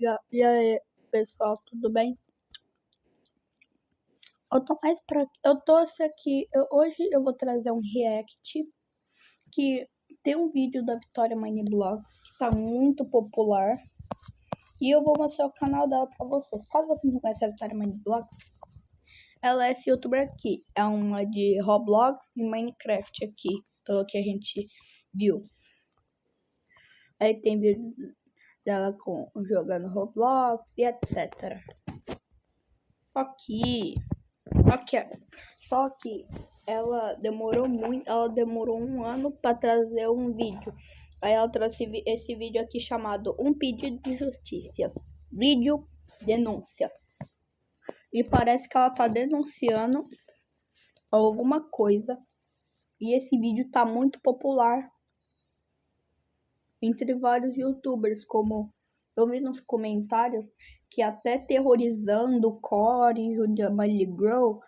E aí, pessoal, tudo bem? Eu trouxe aqui, hoje eu vou trazer um react que tem um vídeo da Vitória Mineblogs que tá muito popular e eu vou mostrar o canal dela pra vocês. Caso vocês não conhecem a Vitória Mineblogs, ela é essa youtuber aqui, é uma de Roblox e Minecraft aqui, pelo que a gente viu. Aí tem vídeo dela jogando Roblox e etc. Só que ela demorou muito, ela demorou um ano para trazer um vídeo. Aí ela trouxe esse vídeo aqui chamado Um Pedido de Justiça. Vídeo denúncia. E parece que ela tá denunciando alguma coisa. E esse vídeo tá muito popular entre vários youtubers, como eu vi nos comentários que até terrorizando o Core e o Jamali Grow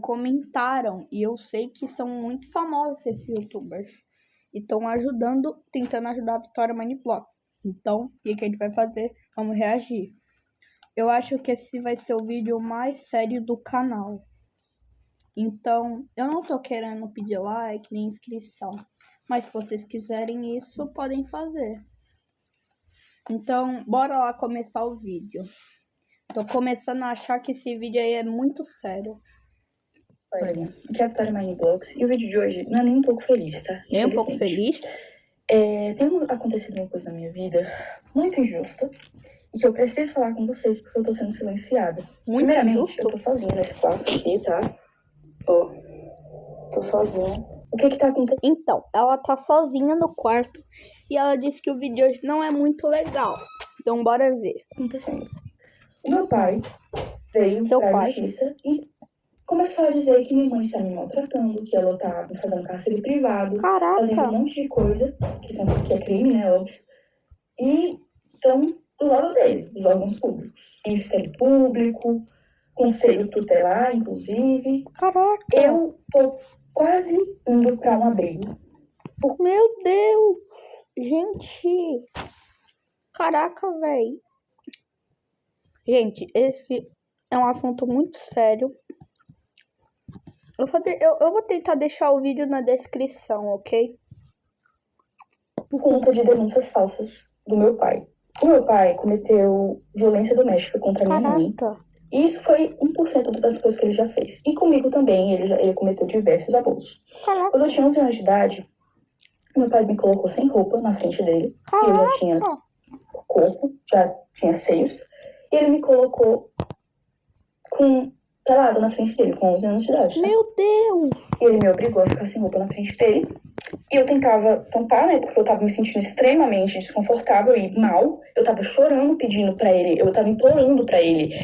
comentaram, e eu sei que são muito famosos esses youtubers e estão tentando ajudar a Vitória Mineblogs. Então, o que a gente vai fazer? Vamos reagir. Eu acho que esse vai ser o vídeo mais sério do canal. Então, eu não tô querendo pedir like nem inscrição, mas se vocês quiserem isso, podem fazer. Então, bora lá começar o vídeo. Tô começando a achar que esse vídeo aí é muito sério. Olha, aqui é a Vitória Mineblogs e o vídeo de hoje não é nem um pouco feliz, tá? Nem um pouco feliz? Tem acontecido uma coisa na minha vida muito injusta e que eu preciso falar com vocês porque eu tô sendo silenciada. Primeiramente, injusto? Eu tô sozinha nesse quarto aqui, tá? Ó, tô sozinha. O que tá acontecendo? Então, ela tá sozinha no quarto e ela disse que o vídeo hoje não é muito legal. Então, bora ver. Acontecendo. O meu pai veio pra justiça e começou a dizer que minha mãe está me maltratando, que ela tá me fazendo cárcere privado, fazendo um monte de coisa, que é crime, né, óbvio. E estão do lado dele, dos órgãos públicos. Ministério Público, Conselho Tutelar, inclusive. Caraca! Eu tô quase indo pra um abrigo. Meu Deus! Gente! Caraca, velho! Gente, esse é um assunto muito sério. Eu vou tentar deixar o vídeo na descrição, ok? Por conta de denúncias falsas do meu pai. O meu pai cometeu violência doméstica contra minha mãe. E isso foi 1% das coisas que ele já fez. E comigo também, ele cometeu diversos abusos. Quando eu tinha 11 anos de idade, meu pai me colocou sem roupa na frente dele. E eu já tinha corpo, já tinha seios. E ele me colocou pelado na frente dele, com 11 anos de idade, tá? Meu Deus! E ele me obrigou a ficar sem roupa na frente dele. E eu tentava tampar, né? Porque eu tava me sentindo extremamente desconfortável e mal. Eu tava chorando, pedindo pra ele, eu tava implorando pra ele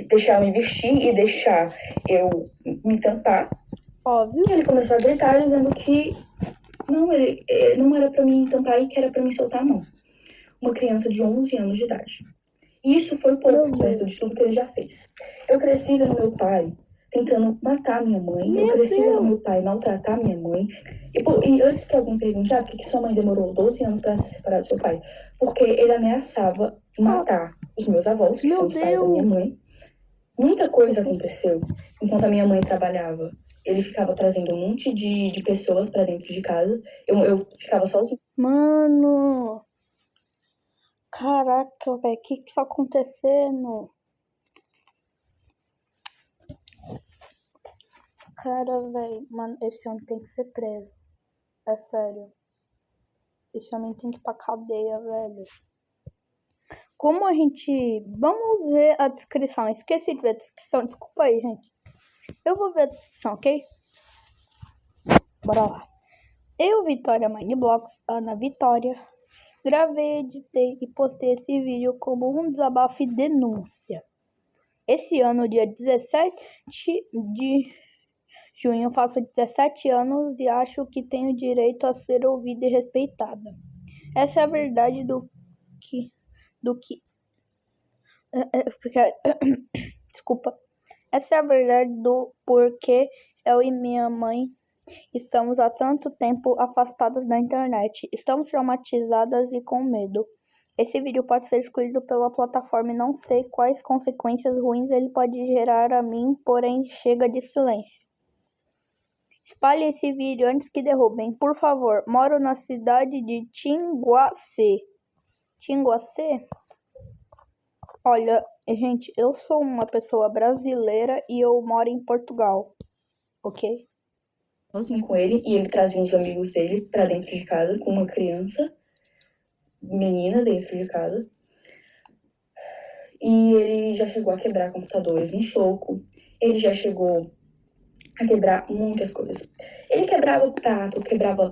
deixar eu me vestir e deixar eu me tampar. Óbvio. E ele começou a gritar, dizendo que ele não era pra mim tampar e que era pra me soltar a mão. Uma criança de 11 anos de idade. E isso foi pouco perto de tudo que ele já fez. Eu cresci vendo meu pai tentando matar minha mãe. Eu cresci vendo meu pai maltratar minha mãe. E antes que alguém pergunte, por que sua mãe demorou 12 anos para se separar do seu pai? Porque ele ameaçava matar os meus avós, que são os pais da minha mãe. Muita coisa aconteceu enquanto a minha mãe trabalhava. Ele ficava trazendo um monte de pessoas para dentro de casa. Eu ficava sozinha. Mano! Caraca, velho, o que tá acontecendo? Cara, velho, mano, esse homem tem que ser preso. É sério. Esse homem tem que ir pra cadeia, velho. Como a gente... Vamos ver a descrição. Esqueci de ver a descrição. Desculpa aí, gente. Eu vou ver a descrição, ok? Bora lá. Eu, Vitória Mineblogs, Ana Vitória, gravei, editei e postei esse vídeo como um desabafo e denúncia. Esse ano, dia 17 de junho, faço 17 anos e acho que tenho direito a ser ouvida e respeitada. Essa é a verdade Desculpa. Essa é a verdade do porquê eu e minha mãe estamos há tanto tempo afastadas da internet. Estamos traumatizadas e com medo. Esse vídeo pode ser excluído pela plataforma e não sei quais consequências ruins ele pode gerar a mim, porém chega de silêncio. Espalhe esse vídeo antes que derrubem, por favor. Moro na cidade de Tinguacê. Tinguacê? Olha, gente, eu sou uma pessoa brasileira e eu moro em Portugal, ok? Sozinho com ele, e ele trazia os amigos dele pra dentro de casa, com uma criança, menina dentro de casa. E ele já chegou a quebrar computadores no soco, ele já chegou a quebrar muitas coisas. Ele quebrava o prato, quebrava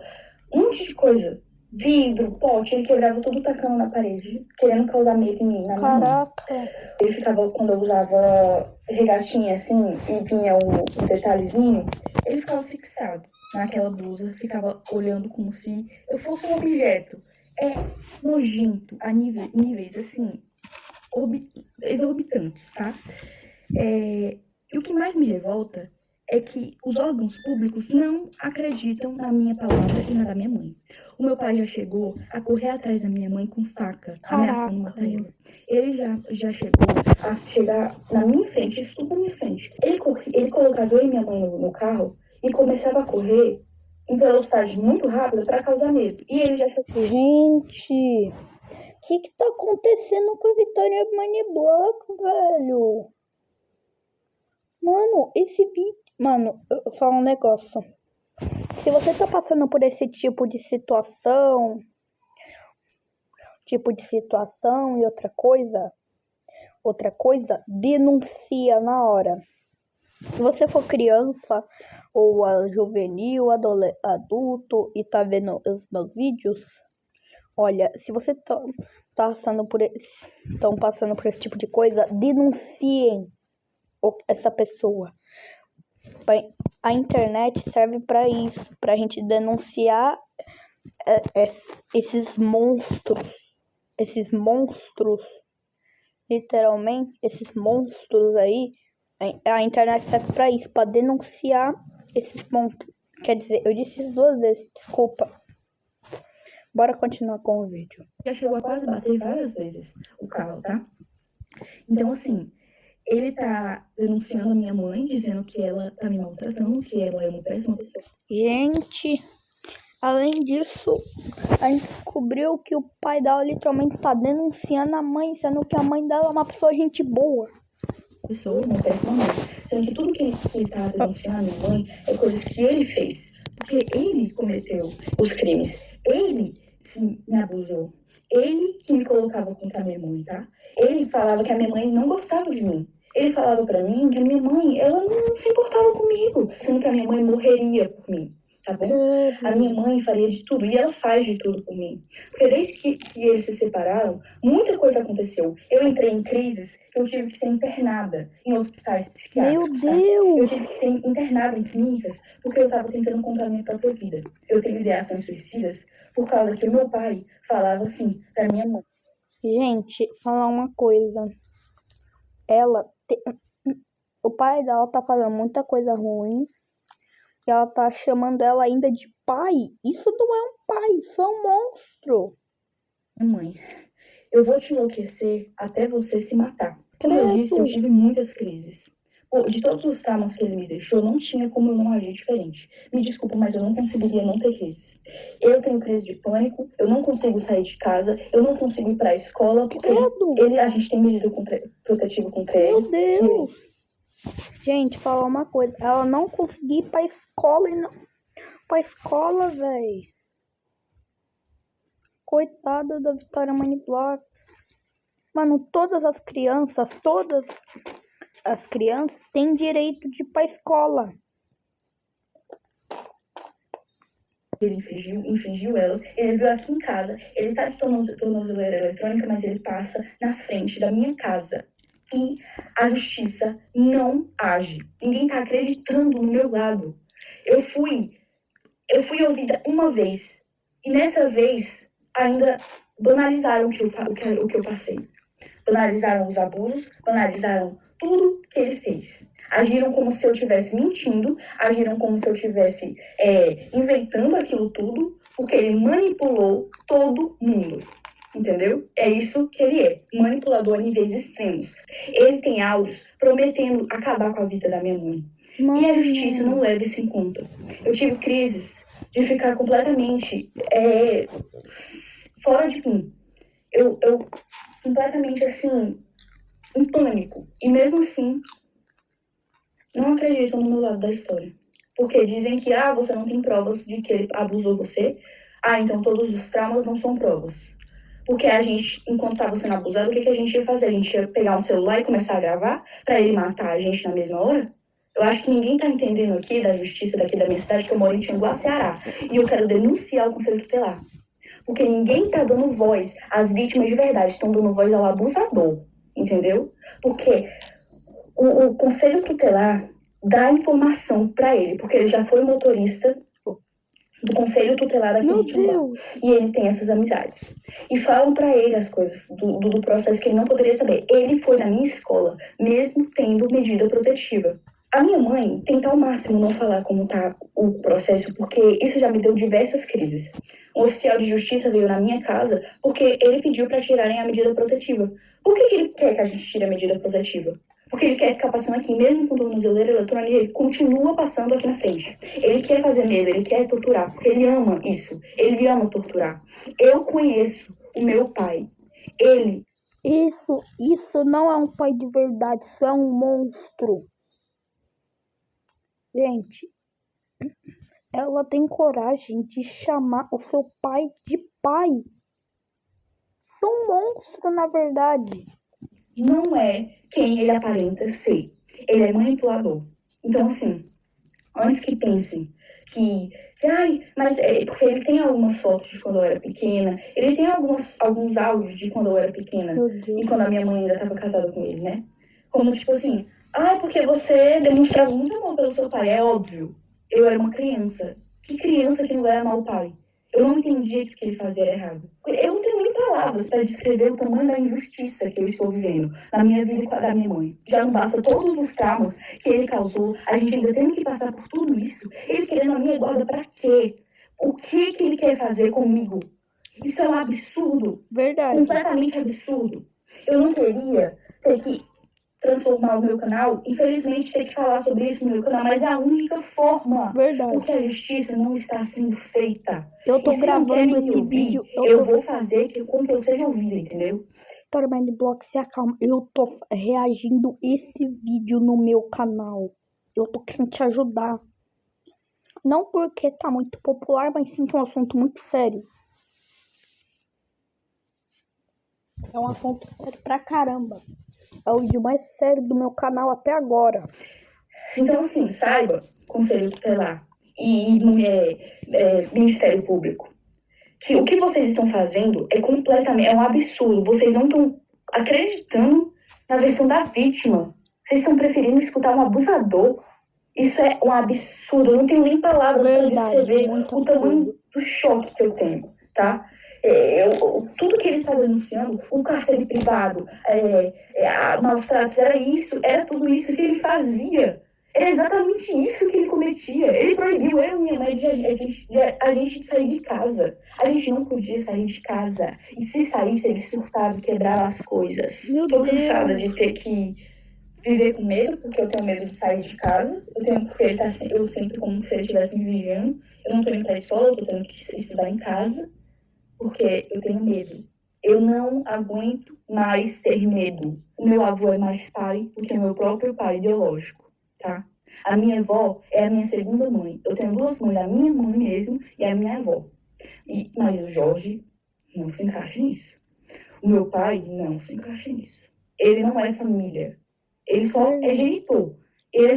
um monte de coisa, vidro, pote, ele quebrava tudo tacando na parede, querendo causar medo em mim, na minha mãe. Caraca, Ele ficava, quando eu usava regatinha assim, e vinha o detalhezinho, ele ficava fixado naquela blusa, ficava olhando como se eu fosse um objeto. É nojento a níveis assim, exorbitantes, tá? E o que mais me revolta é que os órgãos públicos não acreditam na minha palavra e na da minha mãe. O meu pai já chegou a correr atrás da minha mãe com faca, ameaçando matar ela. Ele já chegou a chegar na minha frente, isso tudo na minha frente. Ele colocava eu e minha mãe no carro e começava a correr em velocidade muito rápida para causar medo. E ele já chegou. gente, o que tá acontecendo com a Vitória Money Block, velho? Mano, esse vídeo... Mano, eu vou falar um negócio. Se você tá passando por esse tipo de situação e outra coisa, denuncia na hora. Se você for criança ou juvenil, adulto e tá vendo os meus vídeos, olha, se você estão passando por esse tipo de coisa, denunciem essa pessoa. A internet serve para isso, pra gente denunciar esses monstros, literalmente, esses monstros aí. A internet serve para isso, para denunciar esses monstros. Quer dizer, eu disse isso 2 vezes, desculpa. Bora continuar com o vídeo. Já chegou a quase bater várias vezes o carro, tá? Então, assim, ele tá denunciando a minha mãe, dizendo que ela tá me maltratando, que ela é uma péssima pessoa. Gente, além disso, a gente descobriu que o pai dela literalmente tá denunciando a mãe, sendo que a mãe dela é uma pessoa gente boa. Pessoa, uma péssima mãe. Sendo que tudo que ele tá denunciando a minha mãe é coisas que ele fez. Porque ele cometeu os crimes. Ele me abusou. Ele que me colocava contra a minha mãe, tá? Ele falava que a minha mãe não gostava de mim. Ele falava pra mim que a minha mãe, ela não se importava comigo. Sendo que a minha mãe morreria por mim, tá bom? A minha mãe faria de tudo, e ela faz de tudo por mim. Porque desde que eles se separaram, muita coisa aconteceu. Eu entrei em crises, eu tive que ser internada em hospitais psiquiátricos. Meu Deus! Eu tive que ser internada em clínicas porque eu estava tentando contar a minha própria vida. Eu tenho ideações suicidas por causa que o meu pai falava assim pra minha mãe. Gente, falar uma coisa. O pai dela tá fazendo muita coisa ruim. E ela tá chamando ela ainda de pai. Isso não é um pai, isso é um monstro. Mãe, eu vou te enlouquecer até você se matar. Como eu disse, eu tive muitas crises. De todos os traumas que ele me deixou, não tinha como eu não agir diferente. Me desculpa, mas eu não conseguiria não ter crises. Eu tenho crise de pânico, eu não consigo sair de casa, eu não consigo ir pra escola, porque a gente tem medida protetiva contra ele. Meu Deus! Gente, falar uma coisa, ela não conseguia ir pra escola e não... Pra escola, véi. Coitada da Vitória Money Block. Mano, todas as crianças têm direito de ir pra escola. Ele infringiu elas, ele veio aqui em casa, ele tá de tornozeleira eletrônica, mas ele passa na frente da minha casa. E a justiça não age. Ninguém tá acreditando no meu lado. Eu fui ouvida uma vez. E nessa vez, ainda banalizaram o que eu passei. Banalizaram os abusos, banalizaram tudo que ele fez. Agiram como se eu estivesse mentindo, agiram como se eu estivesse inventando aquilo tudo, porque ele manipulou todo mundo. Entendeu? É isso que ele é. Manipulador a níveis extremos. Ele tem áudios prometendo acabar com a vida da minha mãe. E a justiça não leva isso em conta. Eu tive crises de ficar completamente fora de mim. Eu completamente assim, em pânico. E mesmo assim, não acreditam no meu lado da história. Porque dizem que, você não tem provas de que ele abusou você. Então todos os traumas não são provas. Porque a gente, enquanto estava sendo abusado, o que a gente ia fazer? A gente ia pegar um celular e começar a gravar para ele matar a gente na mesma hora? Eu acho que ninguém tá entendendo aqui da justiça daqui da minha cidade, que eu moro em Tianguá, Ceará. E eu quero denunciar o Conselho Tutelar. Porque ninguém tá dando voz às vítimas de verdade, estão dando voz ao abusador. Entendeu? Porque o Conselho Tutelar dá informação para ele, porque ele já foi motorista do Conselho Tutelar aqui de Tianguá. E ele tem essas amizades. E falam para ele as coisas do processo que ele não poderia saber. Ele foi na minha escola, mesmo tendo medida protetiva. A minha mãe tenta ao máximo não falar como tá o processo, porque isso já me deu diversas crises. Um oficial de justiça veio na minha casa porque ele pediu para tirarem a medida protetiva. Por que ele quer que a gente tire a medida protetiva? Porque ele quer ficar passando aqui, mesmo com tornozeleira eletrônica, ele continua passando aqui na frente. Ele quer fazer medo, ele quer torturar, porque ele ama isso. Ele ama torturar. Eu conheço o meu pai. Ele... Isso não é um pai de verdade, isso é um monstro. Gente, ela tem coragem de chamar o seu pai de pai. Isso é um monstro, na verdade. Não é quem ele aparenta ser. Ele é manipulador. Então, assim, antes que pensem mas porque ele tem algumas fotos de quando eu era pequena, ele tem alguns áudios de quando eu era pequena e quando a minha mãe ainda estava casada com ele, né? Como tipo assim, porque você demonstrava muito amor pelo seu pai, é óbvio. Eu era uma criança. Que criança que não vai amar o pai? Eu não entendia que o que ele fazia era errado. Eu não tenho nem palavras para descrever o tamanho da injustiça que eu estou vivendo na minha vida e com a da minha mãe. Já não basta todos os traumas que ele causou, a gente ainda tendo que passar por tudo isso. Ele querendo a minha guarda para quê? O que ele quer fazer comigo? Isso é um absurdo. Verdade. Completamente absurdo. Eu não queria ter que transformar o meu canal, infelizmente ter que falar sobre isso no meu canal, mas é a única forma. Verdade. Porque a justiça não está sendo feita. Eu tô gravando esse vídeo. Eu vou fazer com que eu seja ouvida, entendeu? História Mind Block, se acalma. Eu tô reagindo esse vídeo no meu canal. Eu tô querendo te ajudar. Não porque tá muito popular, mas sim que é um assunto muito sério. É um assunto sério pra caramba. É o vídeo mais sério do meu canal até agora. Então, assim, saiba, Conselho Tutelar e Ministério Público, que o que vocês estão fazendo é um absurdo. Vocês não estão acreditando na versão da vítima. Vocês estão preferindo escutar um abusador. Isso é um absurdo. Eu não tenho nem palavras para descrever o tamanho do choque que eu tenho, tá? Tudo que ele está denunciando, o cárcere privado, maus tratos, era tudo isso que ele fazia. Era exatamente isso que ele cometia. Ele proibiu eu e minha mãe de a gente sair de casa. A gente não podia sair de casa. E se saísse, ele surtava e quebrava as coisas. Tô cansada de ter que viver com medo, porque eu tenho medo de sair de casa. Eu sinto como se ele estivesse me vigiando. Eu não tô indo pra escola, eu tô tendo que estudar em casa. Porque eu tenho medo. Eu não aguento mais ter medo. O meu avô é mais pai do que o meu próprio pai biológico, tá? A minha avó é a minha segunda mãe. Eu tenho duas mães, a minha mãe mesmo e a minha avó. Mas o Jorge não se encaixa nisso. O meu pai não se encaixa nisso. Ele não é família. Ele só é genitor.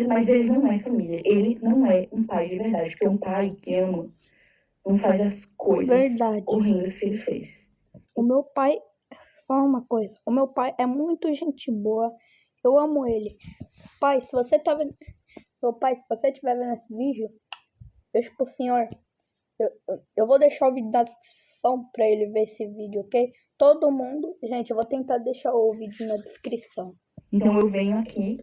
Mas ele não é família. Ele não é um pai de verdade. Porque é um pai que ama. Não faz as coisas horrendas que ele fez. O meu pai, fala uma coisa, o meu pai é muito gente boa, eu amo ele. Pai, se você tá vendo, meu pai, se você estiver vendo esse vídeo, beijo pro senhor. Eu vou deixar o vídeo na descrição pra ele ver esse vídeo, ok? Todo mundo, gente, eu vou tentar deixar o vídeo na descrição. Então eu venho aqui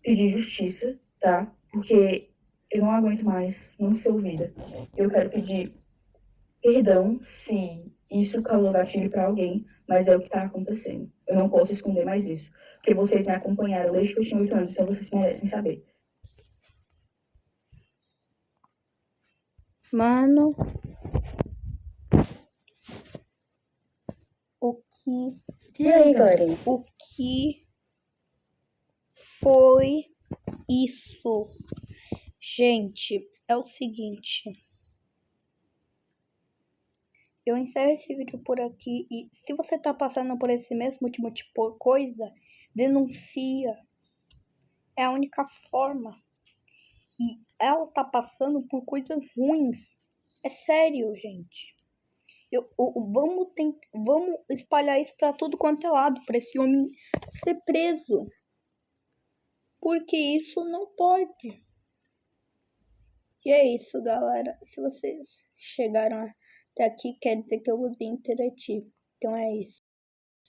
pedir justiça, tá? Porque eu não aguento mais não ser ouvida. Eu quero pedir perdão se Isso causou gatilho pra alguém, mas é o que tá acontecendo. Eu não posso esconder mais isso, porque vocês me acompanharam desde que eu tinha 8 anos, então vocês merecem saber. Mano, o que... E aí, galerinha? O que foi isso? Gente, é o seguinte. Eu encerro esse vídeo por aqui e se você tá passando por esse mesmo tipo de coisa, denuncia. É a única forma. E ela tá passando por coisas ruins. É sério, gente. Vamos espalhar isso pra tudo quanto é lado, pra esse homem ser preso. Porque isso não pode. E é isso, galera. Se vocês chegaram até aqui, quer dizer que eu vos interati. Então é isso.